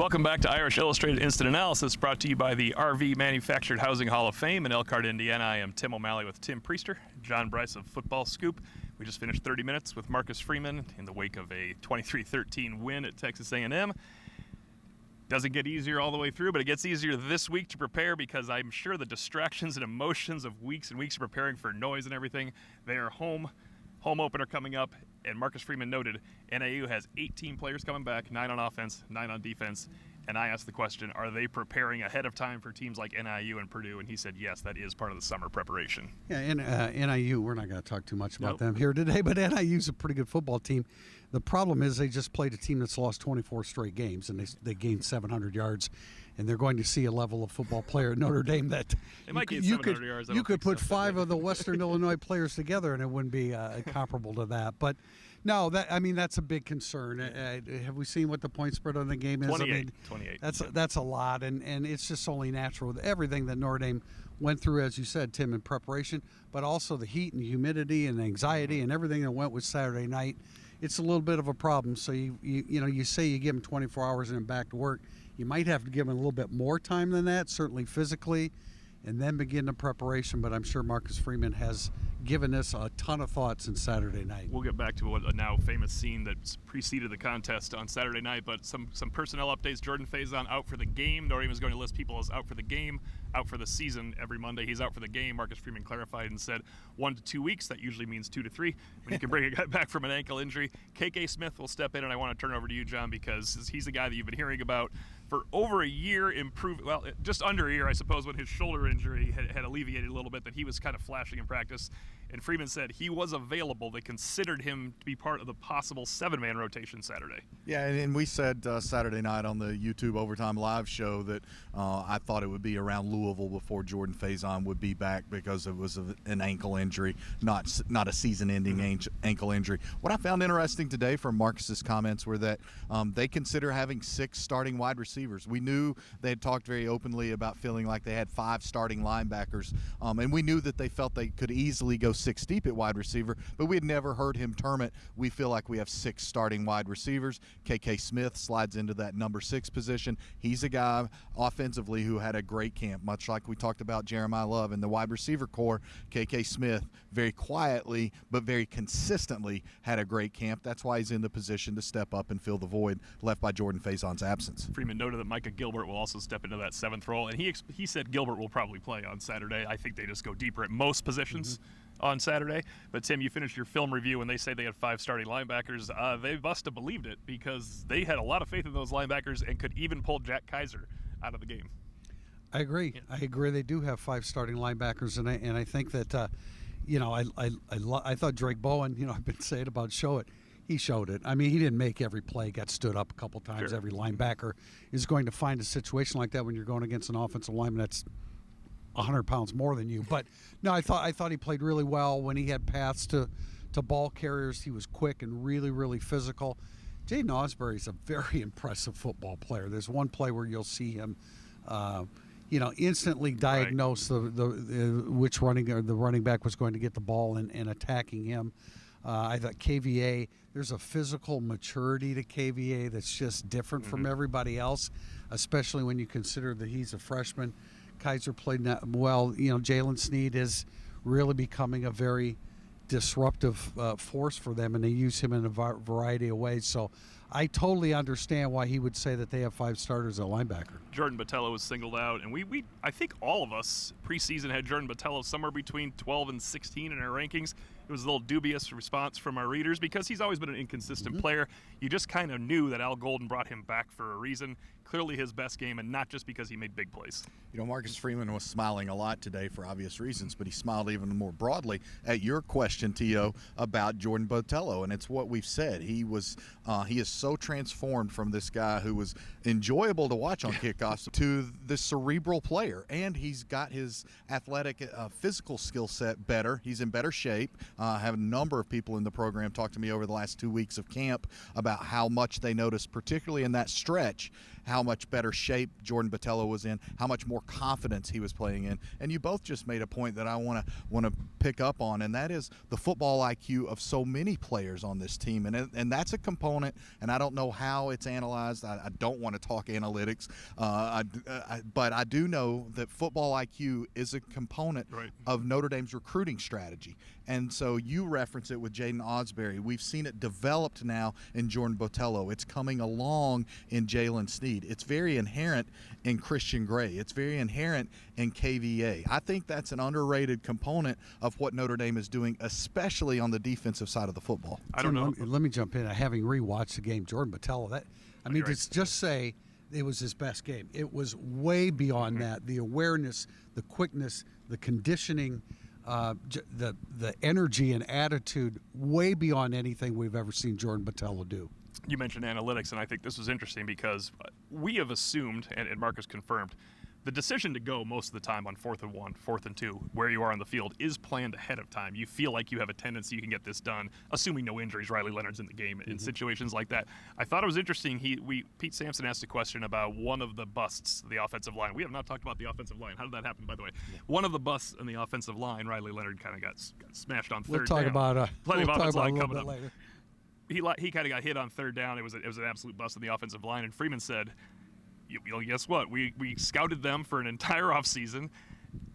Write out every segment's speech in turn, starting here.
Welcome back to Irish Illustrated Instant Analysis, brought to you by the RV Manufactured Housing Hall of Fame in Elkhart, Indiana. I am Tim O'Malley with Tim Priester, John Brice of FootballScoop. We just finished 30 minutes with Marcus Freeman in the wake of a 23-13 win at Texas A&M. Doesn't get easier all the way through, but it gets easier this week to prepare because I'm sure the distractions and emotions of weeks and weeks of preparing for noise and everything, they are home opener coming up, and Marcus Freeman noted NAU has 18 players coming back, 9 on offense, 9 on defense, and I asked the question, are they preparing ahead of time for teams like NIU and Purdue? And he said, yes, that is part of the summer preparation. Yeah, and NIU, we're not going to talk too much about them here today, but NIU's a pretty good football team. The problem is they just played a team that's lost 24 straight games, and they gained 700 yards, and they're going to see a level of football player at Notre Dame that you could put 5 of the Western Illinois players together, and it wouldn't be comparable to that. But no, that's a big concern. Have we seen what the point spread on the game is? 28. That's a lot, and it's just only natural with everything that Notre Dame went through, as you said, Tim, in preparation, but also the heat and humidity and anxiety and everything that went with Saturday night. It's a little bit of a problem. So you say you give them 24 hours and then back to work. You might have to give them a little bit more time than that, certainly physically, and then begin the preparation. But I'm sure Marcus Freeman has given this a ton of thought since Saturday night. We'll get back to a now famous scene that preceded the contest on Saturday night, but some personnel updates. Jordan Faison out for the game. Notre Dame is going to list people as out for the game, out for the season every Monday. He's out for the game. Marcus Freeman clarified and said 1 to 2 weeks. That usually means 2 to 3 when you can bring a guy back from an ankle injury. KK Smith will step in, and I want to turn over to you, John, because he's the guy that you've been hearing about for over a year, just under a year, I suppose, when his shoulder injury had alleviated a little bit, that he was kind of flashing in practice. And Freeman said he was available. They considered him to be part of the possible 7-man rotation Saturday. Yeah, and we said Saturday night on the YouTube Overtime Live show that I thought it would be around Louisville before Jordan Faison would be back because it was an ankle injury, not a season-ending ankle injury. What I found interesting today from Marcus's comments were that they consider having 6 starting wide receivers. We knew they had talked very openly about feeling like they had 5 starting linebackers, and we knew that they felt they could easily go 6 deep at wide receiver, but we had never heard him term it. We feel like we have 6 starting wide receivers. KK Smith slides into that number 6 position. He's a guy offensively who had a great camp, much like we talked about Jeremiah Love. In the wide receiver core, KK Smith very quietly but very consistently had a great camp. That's why he's in the position to step up and fill the void left by Jordan Faison's absence. Freeman noted that Micah Gilbert will also step into that 7th role, and he said Gilbert will probably play on Saturday. I think they just go deeper at most positions on Saturday. But Tim, you finished your film review and they say they had 5 starting linebackers. They must have believed it because they had a lot of faith in those linebackers and could even pull Jack Kaiser out of the game. I agree. Yeah. I agree. They do have 5 starting linebackers, and I think that I thought Drake Bowen. I've been saying about show it. He showed it. I mean, he didn't make every play, got stood up a couple times. Sure. Every linebacker is going to find a situation like that when you're going against an offensive lineman that's 100 pounds more than you. But no, I thought he played really well when he had paths to ball carriers. He was quick and really, really physical. Jaden Osbury's a very impressive football player. There's one play where you'll see him, instantly diagnose the running back was going to get the ball and attacking him. I thought KVA, there's a physical maturity to KVA that's just different from everybody else, especially when you consider that he's a freshman. Kaiser played well. Jalen Sneed is really becoming a very disruptive force for them, and they use him in a variety of ways. So I totally understand why he would say that they have 5 starters at linebacker. Jordan Botelho was singled out, and we I think all of us preseason had Jordan Botelho somewhere between 12 and 16 in our rankings. It was a little dubious response from our readers because he's always been an inconsistent player. You just kind of knew that Al Golden brought him back for a reason. Clearly his best game, and not just because he made big plays. Marcus Freeman was smiling a lot today for obvious reasons, but he smiled even more broadly at your question, T.O., about Jordan Botelho, and it's what we've said. He is so transformed from this guy who was enjoyable to watch on kickoffs to the cerebral player, and he's got his athletic, physical skill set better. He's in better shape. I have a number of people in the program talk to me over the last 2 weeks of camp about how much they noticed, particularly in that stretch, how much better shape Jordan Botelho was in, how much more confidence he was playing in. And you both just made a point that I want to pick up on, and that is the football IQ of so many players on this team. And that's a component, and I don't know how it's analyzed. I don't want to talk analytics, but I do know that football IQ is a component of Notre Dame's recruiting strategy. And so you reference it with Jaden Osbury. We've seen it developed now in Jordan Botelho. It's coming along in Jalen Sneed. It's very inherent in Christian Gray. It's very inherent in KVA. I think that's an underrated component of what Notre Dame is doing, especially on the defensive side of the football. I don't know. Let me jump in. Having rewatched the game, Jordan Botelho, just say it was his best game. It was way beyond that. The awareness, the quickness, the conditioning, the energy and attitude, way beyond anything we've ever seen Jordan Botelho do. You mentioned analytics, and I think this was interesting because we have assumed, and Marcus confirmed, the decision to go most of the time on 4th and 1, 4th and 2, where you are on the field, is planned ahead of time. You feel like you have a tendency you can get this done, assuming no injuries. Riley Leonard's in the game in situations like that. I thought it was interesting. Pete Sampson asked a question about one of the busts, the offensive line. We have not talked about the offensive line. How did that happen, by the way? Yeah. One of the busts in the offensive line, Riley Leonard kind of got smashed on third down. We'll talk about plenty of offensive line a coming little up. bit later. He kind of got hit on third down. It was an absolute bust in the offensive line, and Freeman said, guess what? We scouted them for an entire offseason.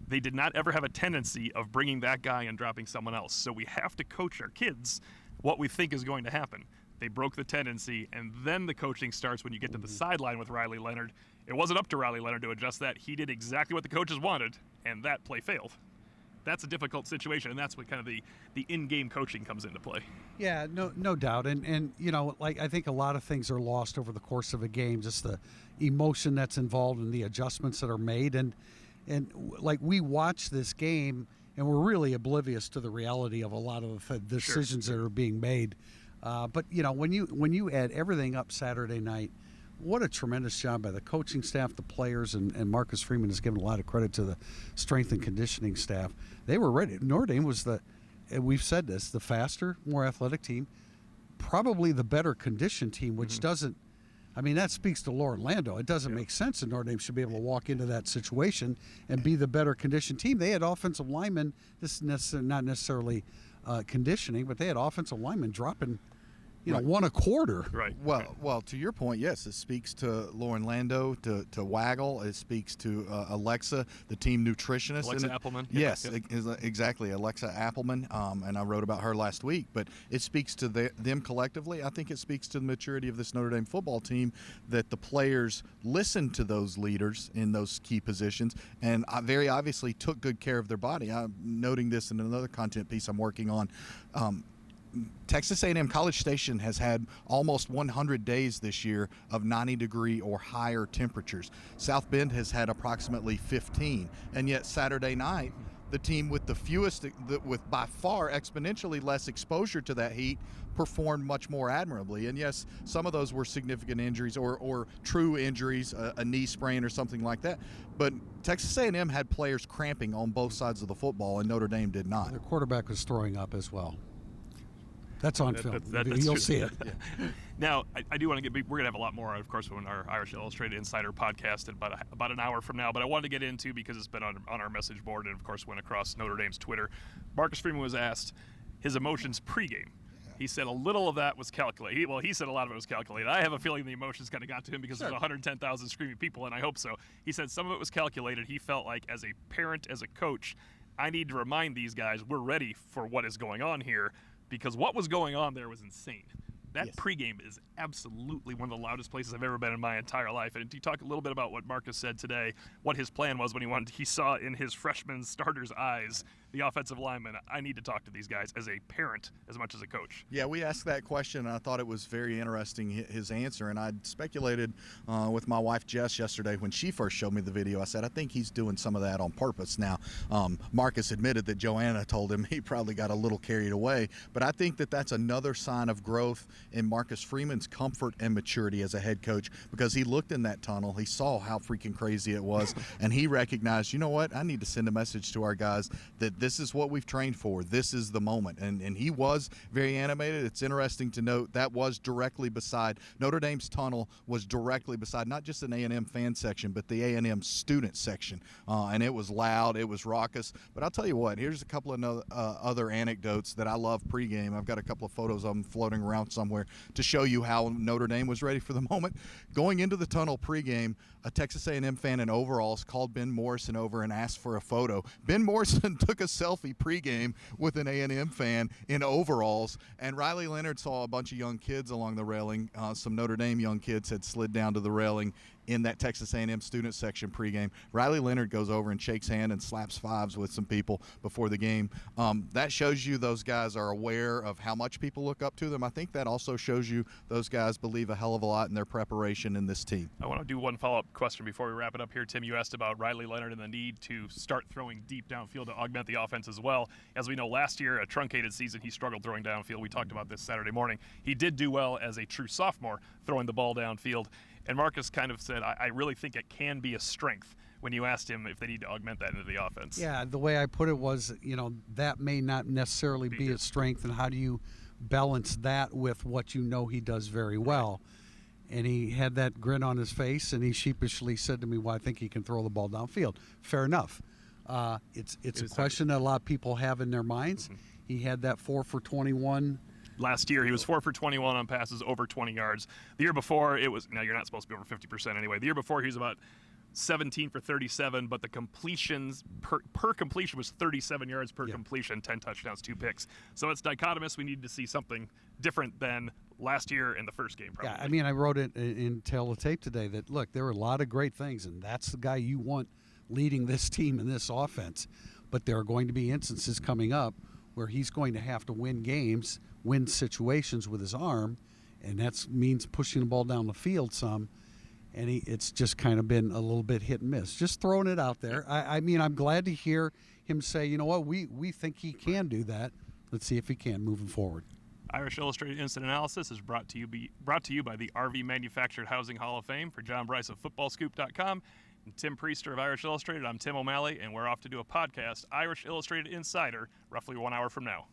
They did not ever have a tendency of bringing that guy and dropping someone else. So we have to coach our kids what we think is going to happen. They broke the tendency, and then the coaching starts when you get to the sideline with Riley Leonard. It wasn't up to Riley Leonard to adjust that. He did exactly what the coaches wanted, and that play failed. That's a difficult situation, and that's what kind of the in-game coaching comes into play. Yeah, no doubt. And I think a lot of things are lost over the course of a game, just the emotion that's involved and the adjustments that are made. And like, we watch this game, and we're really oblivious to the reality of a lot of the decisions that are being made. But when you add everything up Saturday night, what a tremendous job by the coaching staff, the players, and Marcus Freeman has given a lot of credit to the strength and conditioning staff. They were ready. Notre Dame was we've said this, the faster, more athletic team, probably the better conditioned team, which doesn't, that speaks to Lauren Lando. It doesn't make sense that Notre Dame should be able to walk into that situation and be the better conditioned team. They had offensive linemen, this is not necessarily conditioning, but they had offensive linemen dropping one a quarter. Right. Well, to your point, yes, it speaks to Lauren Lando, to Waggle. It speaks to Alexa, the team nutritionist. Alexa Appleman. Yes, exactly, Alexa Appleman. And I wrote about her last week. But it speaks to them collectively. I think it speaks to the maturity of this Notre Dame football team, that the players listened to those leaders in those key positions and very obviously took good care of their body. I'm noting this in another content piece I'm working on. Texas A&M College Station has had almost 100 days this year of 90-degree or higher temperatures. South Bend has had approximately 15, and yet Saturday night, the team with the fewest, with by far exponentially less exposure to that heat, performed much more admirably. And yes, some of those were significant injuries or true injuries, a knee sprain or something like that. But Texas A&M had players cramping on both sides of the football, and Notre Dame did not. Their quarterback was throwing up as well. That's on film. That's You'll true. see it. Yeah. Now, I do want to we're going to have a lot more, of course, when our Irish Illustrated Insider podcast in about an hour from now. But I wanted to get into, because it's been on our message board and, of course, went across Notre Dame's Twitter. Marcus Freeman was asked his emotions pregame. He said a little of that was calculated. He said a lot of it was calculated. I have a feeling the emotions kind of got to him because there's 110,000 screaming people, and I hope so. He said some of it was calculated. He felt like, as a parent, as a coach, I need to remind these guys we're ready for what is going on here, because what was going on there was insane. That pregame is absolutely one of the loudest places I've ever been in my entire life. And to talk a little bit about what Marcus said today, what his plan was when he saw in his freshman starter's eyes the offensive lineman. I need to talk to these guys as a parent as much as a coach. Yeah, we asked that question, and I thought it was very interesting, his answer. And I speculated with my wife Jess yesterday when she first showed me the video. I said, I think he's doing some of that on purpose. Now, Marcus admitted that Joanna told him he probably got a little carried away, but I think that that's another sign of growth in Marcus Freeman's comfort and maturity as a head coach, because he looked in that tunnel, he saw how freaking crazy it was, and he recognized, you know what, I need to send a message to our guys that this is what we've trained for. This is the moment. And he was very animated. It's interesting to note that was directly beside Notre Dame's tunnel, was directly beside not just an A&M fan section, but the A&M student section. And it was loud. It was raucous. But I'll tell you what, here's a couple of other anecdotes that I love pregame. I've got a couple of photos of them floating around somewhere to show you how Notre Dame was ready for the moment. Going into the tunnel pregame, a Texas A&M fan in overalls called Ben Morrison over and asked for a photo. Ben Morrison took a selfie pregame with an A&M fan in overalls, and Riley Leonard saw a bunch of young kids along the railing. Some Notre Dame young kids had slid down to the railing in that Texas A&M student section pregame. Riley Leonard goes over and shakes hand and slaps fives with some people before the game. That shows you those guys are aware of how much people look up to them. I think that also shows you those guys believe a hell of a lot in their preparation in this team. I want to do one follow-up question before we wrap it up here. Tim, you asked about Riley Leonard and the need to start throwing deep downfield to augment the offense as well. As we know, last year, a truncated season, he struggled throwing downfield. We talked about this Saturday morning. He did do well as a true sophomore throwing the ball downfield. And Marcus kind of said, I really think it can be a strength when you asked him if they need to augment that into the offense. Yeah, the way I put it was, that may not necessarily be a strength, and how do you balance that with what you know he does very well? And he had that grin on his face, and he sheepishly said to me, well, I think he can throw the ball downfield. Fair enough. It's a question that a lot of people have in their minds. Mm-hmm. He had that 4 for 21. Last year, he was 4 for 21 on passes over 20 yards. The year before, it was, now you're not supposed to be over 50% anyway. The year before, he was about 17 for 37, but the completions per completion was 37 yards per completion, 10 touchdowns, 2 picks. So it's dichotomous. We need to see something different than last year in the first game, probably. Yeah, I mean, I wrote it in Tell the Tape today that, look, there are a lot of great things, and that's the guy you want leading this team in this offense. But there are going to be instances coming up where he's going to have to win games, win situations with his arm, and that means pushing the ball down the field some. And it's just kind of been a little bit hit and miss. Just throwing it out there. I mean, I'm glad to hear him say, you know what, we think he can do that. Let's see if he can moving forward. Irish Illustrated Instant Analysis is brought to you by the RV Manufactured Housing Hall of Fame. For John Brice of FootballScoop.com and Tim Priester of Irish Illustrated, I'm Tim O'Malley, and we're off to do a podcast, Irish Illustrated Insider, roughly 1 hour from now.